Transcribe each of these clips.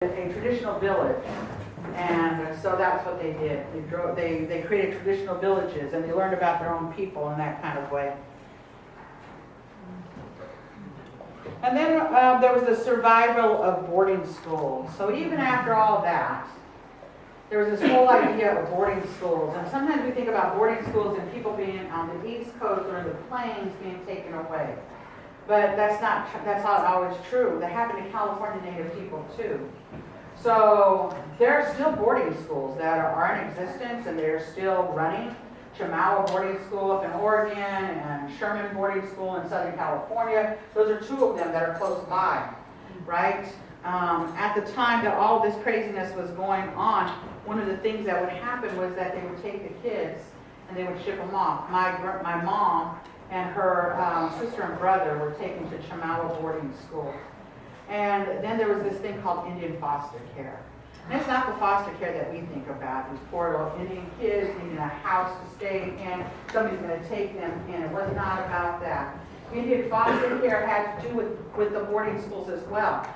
a traditional village, and so that's what they did. They created traditional villages, and they learned about their own people in that kind of way. And then there was the survival of boarding schools. So even after all that, there was this whole idea of boarding schools. And sometimes we think about boarding schools and people being on the East Coast or in the plains being taken away. But that's not always true. That happened to California Native people too. So there are still boarding schools that are in existence, and they're still running. Shellmound boarding school up in Oregon and Sherman boarding school in Southern California. Those are two of them that are close by, right? At the time that all this craziness was going on, one of the things that would happen was that they would take the kids and they would ship them off. My mom and her sister and brother were taken to Shellmound boarding school. And then there was this thing called Indian foster care. And it's not the foster care that we think about. These poor little Indian kids needing a house to stay in. Somebody's going to take them in. It was not about that. Indian foster care had to do with the boarding schools as well.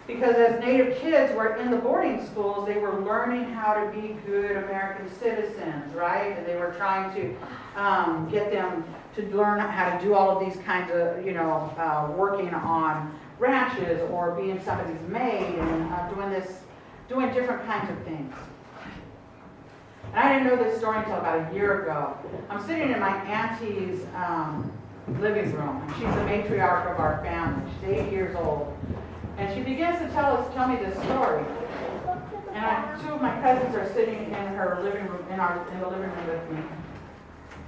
Because as Native kids were in the boarding schools, they were learning how to be good American citizens, right? And they were trying to get them to learn how to do all of these kinds of, working on ranches or being somebody's maid and doing different kinds of things. And I didn't know this story until about a year ago. I'm sitting in my auntie's living room, and she's the matriarch of our family. She's 80 years old. And she begins to tell me this story. And two of my cousins are sitting in her living room, in the living room with me.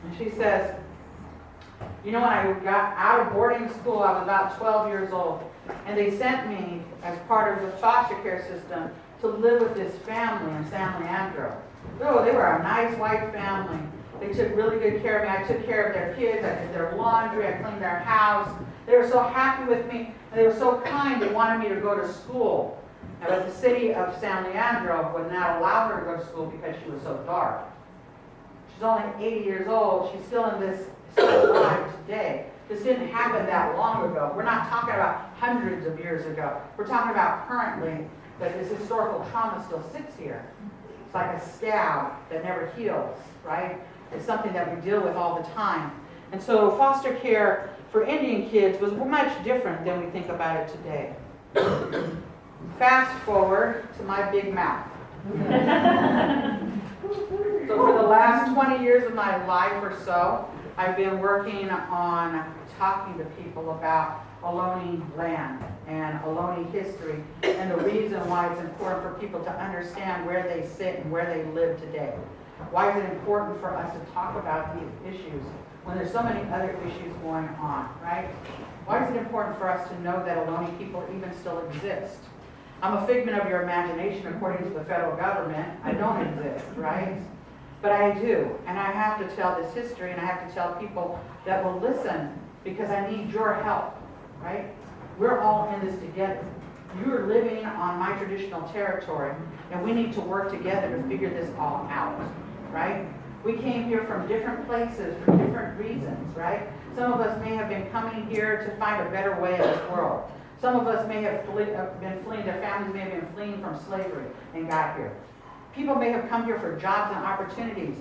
And she says, when I got out of boarding school, I was about 12 years old. And they sent me, as part of the foster care system, to live with this family in San Leandro. Oh, they were a nice white family. They took really good care of me. I took care of their kids. I did their laundry. I cleaned their house. They were so happy with me, and they were so kind. They wanted me to go to school. But the city of San Leandro would not allow her to go to school because she was so dark. She's only 80 years old. She's still in this still alive today. This didn't happen that long ago. We're not talking about hundreds of years ago. We're talking about currently that this historical trauma still sits here. It's like a scab that never heals, right? It's something that we deal with all the time. And so foster care for Indian kids was much different than we think about it today. Fast forward to my big mouth. So for the last 20 years of my life or so, I've been working on talking to people about Ohlone land and Ohlone history and the reason why it's important for people to understand where they sit and where they live today. Why is it important for us to talk about these issues when there's so many other issues going on, right? Why is it important for us to know that Ohlone people even still exist? I'm a figment of your imagination according to the federal government. I don't exist, right? But I do, and I have to tell this history, and I have to tell people that will listen because I need your help, right? We're all in this together. You're living on my traditional territory, and we need to work together to figure this all out, right? We came here from different places for different reasons, right? Some of us may have been coming here to find a better way in this world. Some of us may have been fleeing, their families may have been fleeing from slavery and got here. People may have come here for jobs and opportunities.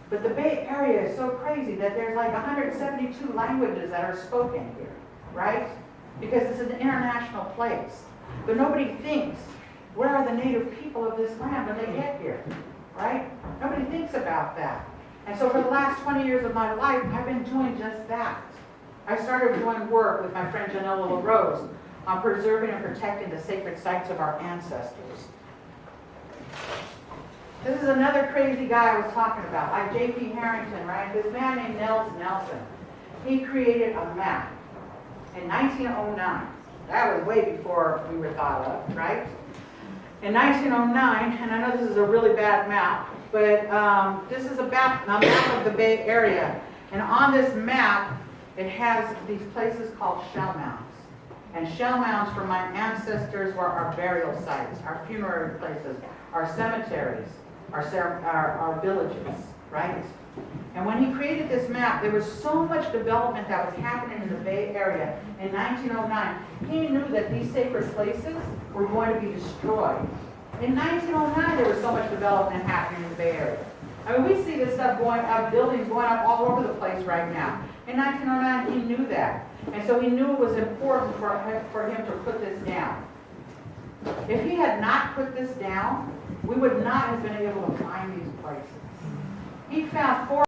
But the Bay Area is so crazy that there's like 172 languages that are spoken here, right? Because it's an international place. But nobody thinks, where are the native people of this land when they get here, right? Nobody thinks about that. And so for the last 20 years of my life, I've been doing just that. I started doing work with my friend Janelle LaRose on preserving and protecting the sacred sites of our ancestors. This is another crazy guy I was talking about, like J.P. Harrington, right? This man named Nels Nelson. He created a map in 1909. That was way before we were thought of, right? In 1909, and I know this is a really bad map, but this is a map of the Bay Area. And on this map, it has these places called Shellmounds. And Shellmounds for my ancestors were our burial sites, our funerary places, our cemeteries, our villages, right? And when he created this map, there was so much development that was happening in the Bay Area in 1909. He knew that these sacred places were going to be destroyed. In 1909, there was so much development happening in the Bay Area. I mean, we see this stuff going up, buildings going up all over the place right now. In 1909, he knew that. And so he knew it was important for him to put this down. If he had not put this down, we would not have been able to find these places. He found 4